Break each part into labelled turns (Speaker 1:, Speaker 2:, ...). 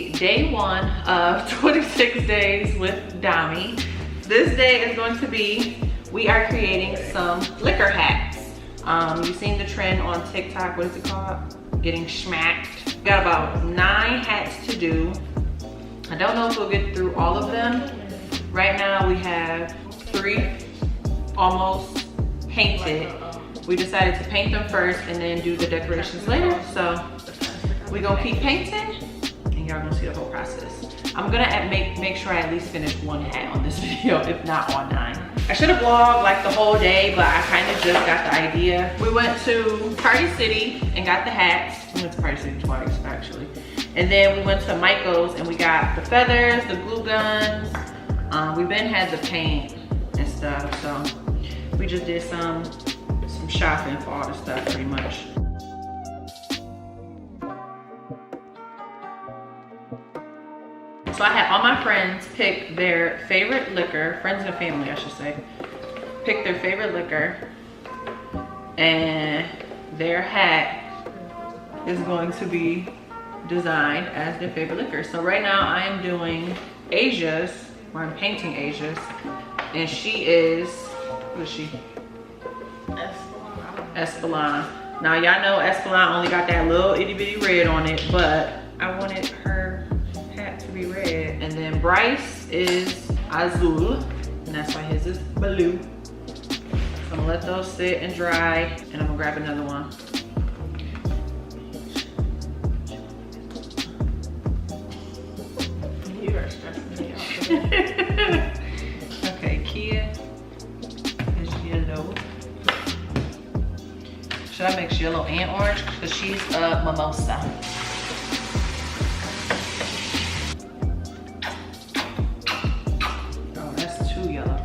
Speaker 1: be day 1 of 26 days with Dommie. This day is going to be, we are creating some liquor hats. You've seen the trend on TikTok, what is it called? Getting smacked. We got about 9 hats to do. I don't know if we'll get through all of them. Right now we have 3 almost painted. We decided to paint them first and then do the decorations later. So we're gonna keep painting and y'all gonna see the whole process. I'm gonna make sure I at least finish 1 hat on this video, if not all 9. I should have vlogged like the whole day, but I kind of just got the idea. We went to Party City and got the hats. We went to Party City twice, actually. And then we went to Michael's and we got the feathers, the glue guns. We been had the paint and stuff, so we just did some shopping for all the stuff pretty much. So I had all my friends pick their favorite liquor, friends and family I should say, pick their favorite liquor, and their hat is going to be designed as their favorite liquor. So right now I am doing Asia's, or I'm painting Asia's, and she is, what is she? Espelon. Now y'all know Espelon only got that little itty bitty red on it, but I wanted her hat to be red. And then Bryce is Azul, and that's why his is blue. So I'm gonna let those sit and dry, and I'm gonna grab another one.
Speaker 2: You are stressing me out.
Speaker 1: Okay, Kia is yellow. Should I mix yellow and orange? Because she's a mimosa. Oh, that's too yellow.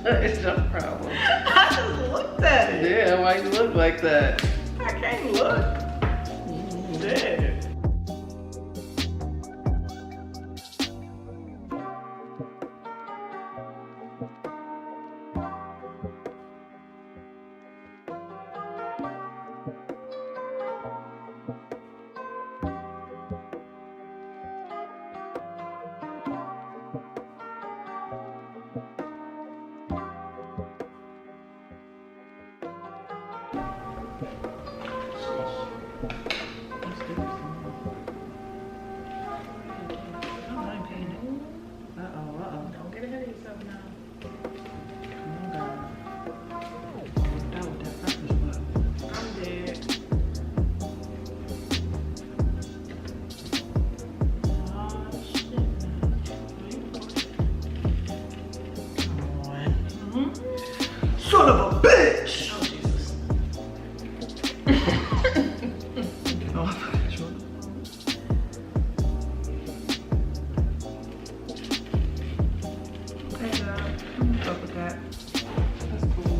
Speaker 1: What is your problem?
Speaker 2: I just looked at it.
Speaker 1: Yeah, why you look like that?
Speaker 2: I can't look. Yeah. Don't get ahead of yourself now. I'm dead. Oh shit.
Speaker 1: Come on.
Speaker 2: Son of a bitch! Oh Jesus.
Speaker 1: Oh, I forgot you. Okay, girl. I'm fuck with that. That's cool.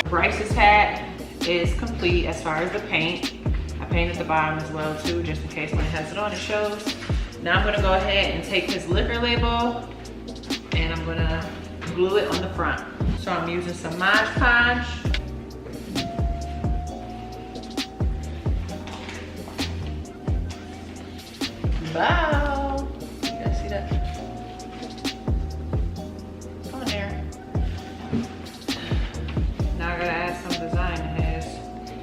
Speaker 1: Bryce's hat is complete as far as the paint. I painted the bottom as well too, just in case when it has it on, it shows. Now I'm gonna go ahead and take his liquor label and I'm gonna glue it on the front. So I'm using some Mod Podge. Bow. You guys see that? Come on there. Now I gotta add some design to his.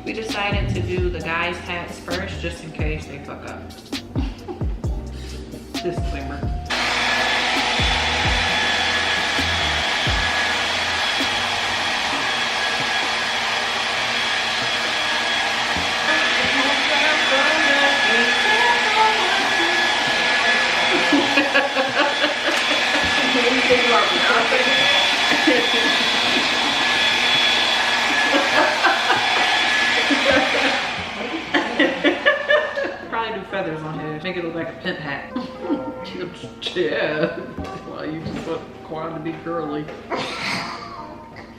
Speaker 1: We decided to do the guys' hats first just in case they fuck up. Disclaimer. Probably do feathers on his. Make it look like a pimp hat. Yeah. Well, you just want Quan to be girly.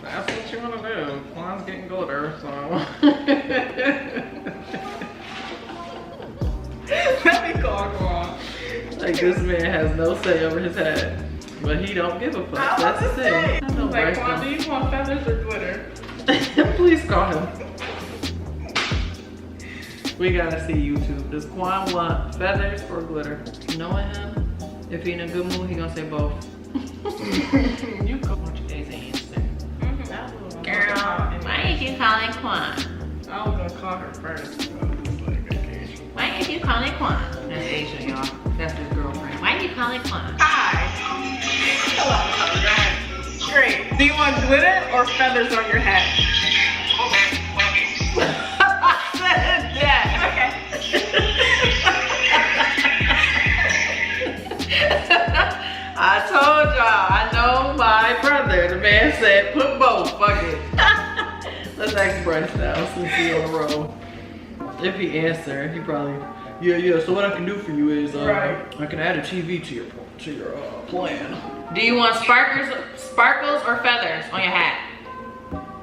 Speaker 1: That's what you want to do. Quan's getting glitter, so.
Speaker 2: Let me call Quan.
Speaker 1: Like, this man has no say over his hat. But he don't give a fuck. That's the thing. I know
Speaker 2: Like,
Speaker 1: Bryce
Speaker 2: Quan, do
Speaker 1: don't.
Speaker 2: you want feathers or glitter?
Speaker 1: Please call him. We gotta see YouTube. Does Quan want feathers or glitter? Knowing him, if he in a good mood, he gonna say both.
Speaker 2: You go.
Speaker 1: Why don't you guys answer?
Speaker 2: Girl,
Speaker 1: Why did you call it Quan?
Speaker 2: I was gonna call her first. So it's like, okay.
Speaker 1: Why did you call it Quan? That's Asia, y'all. That's his girlfriend. Why did you call it Quan?
Speaker 2: Hi. Hello. Great. Do you want glitter or feathers on your hat?
Speaker 1: I told y'all, I know my brother. The man said, put both, fuck it. Let's ask Bryce now since he's on the roll. If he answer, he probably, yeah, so what I can do for you is,
Speaker 2: Right.
Speaker 1: I can add a TV to your plan. Do you want sparkles or feathers on your hat?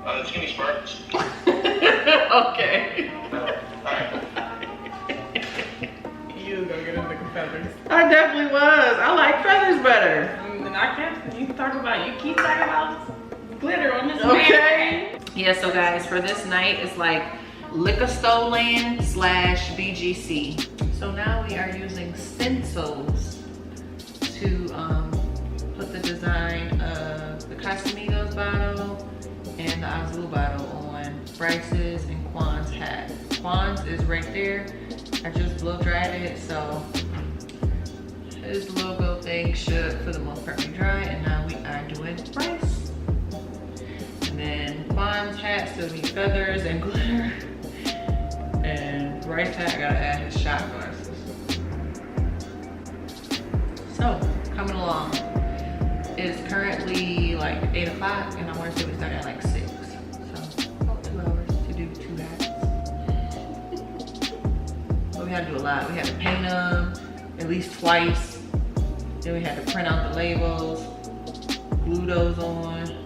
Speaker 3: Just give me sparks.
Speaker 1: Okay.
Speaker 3: Alright.
Speaker 2: You was gonna get into feathers.
Speaker 1: I definitely was. I like feathers better.
Speaker 2: And I can't, you keep talking about glitter on this
Speaker 1: Okay. Yeah, so guys, for this night, it's like liquor store land / BGC. So now we are using stencils to put the design of the Casamigos bottle and the Azul bottle on Bryce's and Quan's hat. Quan's is right there. I just blow dried it, so his logo thing should, for the most part, be dry. And now we are doing Bryce. And then Quan's hat still needs feathers and glitter. And Bryce's hat, I gotta add his shot glasses. So, coming along. It's currently like 8 o'clock, and I want to say we started at like 6. So, about 2 hours to do 2 hats. But we had to do a lot. We had to paint them at least twice. Then we had to print out the labels, glue those on.